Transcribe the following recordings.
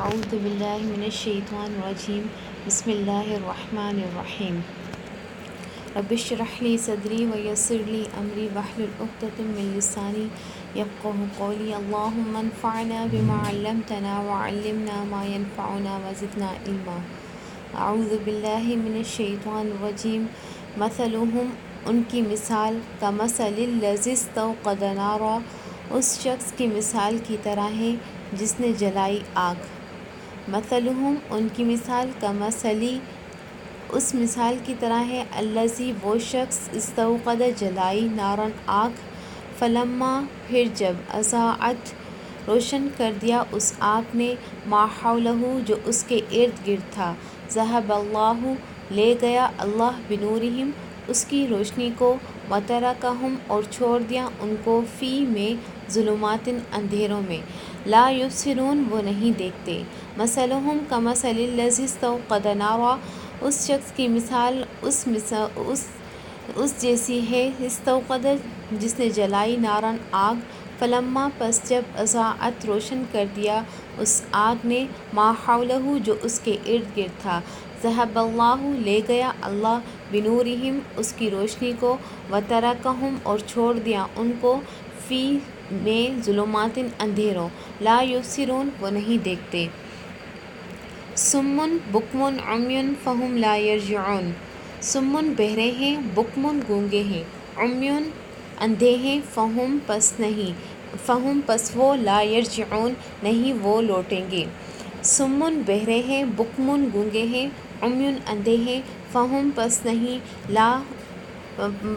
اعوذ باللہ من الشیطان الرجیم بسم اللہ الرحمن الرحیم رب اشرح لی صدری ویسر لی امری واحلل عقدۃ من لسانی یفقہوا قولی اللہم انفعنا بما علمتنا وعلمنا ما ینفعنا وزدنا علما۔ اعوذ باللہ من الشیطان الرجیم مثلہم ان کی مثال کمثل الذی استوقد نارا اس شخص کی مثال کی طرح ہے جس نے جلائی آگ۔ مثلہم ان کی مثال کمثلی اس مثال کی طرح ہے الذی وہ شخص استوقد جلائی نارن آگ فلما پھر جب اضاءت روشن کر دیا اس آگ نے ما حولہ جو اس کے ارد گرد تھا ذہب اللہ لے گیا اللہ بنورہم اس کی روشنی کو وترکہم اور چھوڑ دیا ان کو فی میں ظلمات اندھیروں میں لا یبصرون وہ نہیں دیکھتے۔ مثلہم کمثل الذی استوقد نارا اس شخص کی مثال اس جیسی ہے استوقد جس نے جلائی نارن آگ فلما پس جب اضاءت روشن کر دیا اس آگ نے ما حولہ جو اس کے ارد گرد تھا ذہب اللہ لے گیا اللہ بنورہم اس کی روشنی کو وترکہم اور چھوڑ دیا ان کو فی میں ظلمات اندھیروں لا یبصرون وہ نہیں دیکھتے۔ صم بکم عمی فہم لا یرجعون صم بہرے ہیں بکم گونگے ہیں عمی اندھے ہیں فہم پس وہ لا یرجعون نہیں وہ لوٹیں گے۔ صم بہرے ہیں بکم گونگے ہیں عمی اندھے ہیں فہم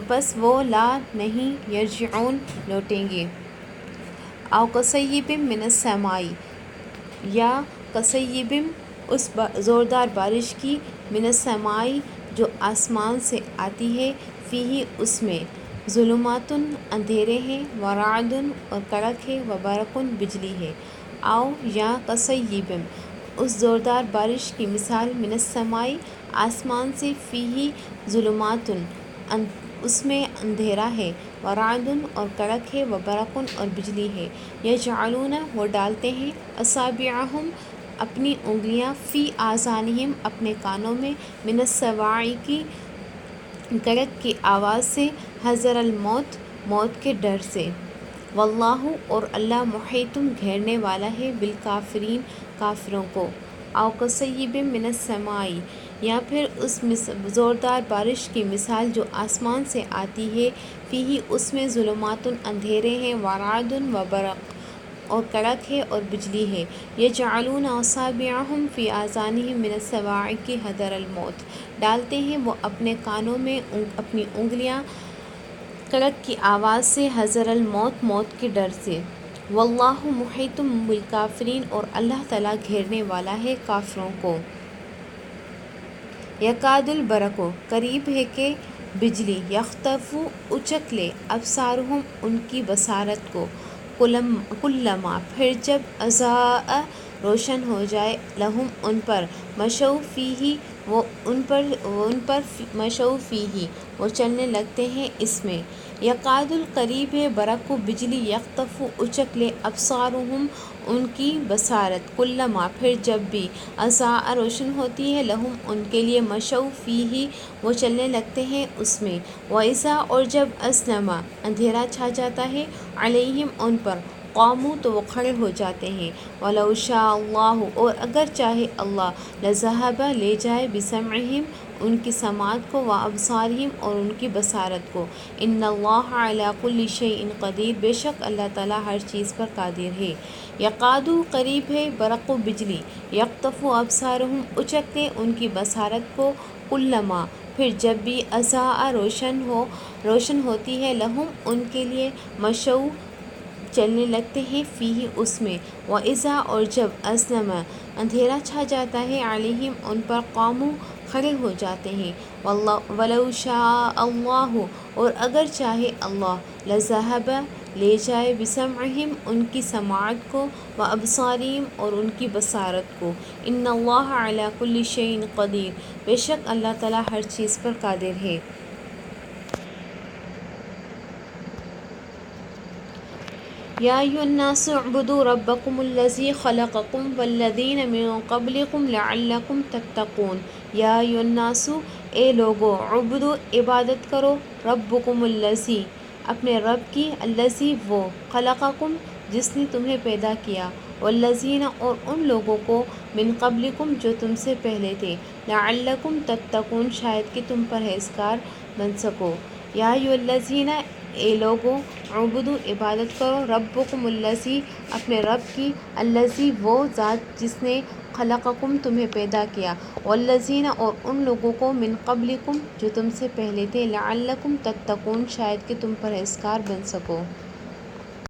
پس وہ لا نہیں یرجعون لوٹیں گے۔ او کصیب من السماء یا کصیب اس زوردار بارش کی من السماء جو آسمان سے آتی ہے فیہ اس میں ظلمات اندھیرے ہیں ورعد اور کڑک ہے وبرق بجلی ہے۔ او یا کصیب اس زوردار بارش کی مثال من السماء آسمان سے فیہ ظلمات اس میں اندھیرا ہے ورعد اور کڑک ہے وبرق اور بجلی ہے۔ یجعلون وہ ڈالتے ہیں اصابعہم اپنی انگلیاں فی آذانہم اپنے کانوں میں من الصواعق کڑک کی آواز سے حذر الموت موت کے ڈر سے واللہ اور اللہ محیط گھیرنے والا ہے بالکافرین کافروں کو۔ او کصیب من السماء یا پھر اس زوردار بارش کی مثال جو آسمان سے آتی ہے فیہ اس میں ظلمات اندھیرے ہیں ورعد وبرق اور کڑک ہے اور بجلی ہے۔ یجعلون اصابعہم فی آذانہم من الصواعق حذر الموت ڈالتے ہیں وہ اپنے کانوں میں اپنی انگلیاں کڑک کی آواز سے حذر الموت موت کے ڈر سے واللہ محیط بالکافرین اور اللہ تعالیٰ گھیرنے والا ہے کافروں کو۔ یکاد البرق قریب ہے کہ بجلی یخطف اچک لے ابصارہم ان کی بصارت کو کلما پھر جب اضاء روشن ہو جائے لہم ان پر مشوا فیہ وہ ان پر مشوا فیہ وہ چلنے لگتے ہیں اس میں۔ یکاد قریب ہے برق بجلی یخطف اچک لے ابصارہم ان کی بصارت کلما پھر جب بھی اضاء روشن ہوتی ہے لہم ان کے لیے مشوا فیہ وہ چلنے لگتے ہیں اس میں۔ واذا اور جب اظلم اندھیرا چھا جاتا ہے علیہم ان پر قاموا تو وہ کھڑے ہو جاتے ہیں۔ ولو شاء اللہ اور اگر چاہے اللہ لذہب لے جائے بسمعہم ان کی سماعت کو وابصارہم اور ان کی بصارت کو۔ ان اللہ علی کل شیء قدیر بے شک اللہ تعالیٰ ہر چیز پر قادر ہے۔ یکاد قریب ہے برق بجلی یخطف ابصارہم اچک لے ان کی بصارت کو کلما پھر جب بھی اضاء روشن ہوتی ہے لہم ان کے لیے مشوا چلنے لگتے ہیں فیہ اس میں۔ واذا اور جب اظلم اندھیرا چھا جاتا ہے علیہم ان پر قاموا کھڑے ہو جاتے ہیں۔ ولو شاء اللہ اور اگر چاہے اللہ لذہب لے جائے بسمعہم ان کی سماعت کو وابصارہم اور ان کی بصارت کو۔ ان اللہ علی کل شیء قدیر بے شک اللہ تعالیٰ ہر چیز پر قادر ہے۔ یا ایھا الناس اعبدوا ربکم الذی خلقکم والذین من قبلکم لعلکم تتقون۔ یا ایھا الناس، اے لوگو، اعبدوا، عبادت کرو، ربکم الذی، اپنے رب کی، الذی وہ، خلقکم، جس نے تمہیں پیدا کیا، والذین، اور ان لوگوں کو، من قبلکم، جو تم سے پہلے تھے، لعلکم تتقون، شاید کہ تم پرہیزگار بن سکو۔ یا ایھا الذین، اے لوگو، اعبدوا، عبادت کرو، ربکم الذی، اپنے رب کی، الذی وہ ذات جس نے، خلقکم، تمہیں پیدا کیا، والذین، اور ان لوگوں کو، من قبلکم، جو تم سے پہلے تھے، لعلکم تتقون، شاید کہ تم پرہیزگار بن سکو۔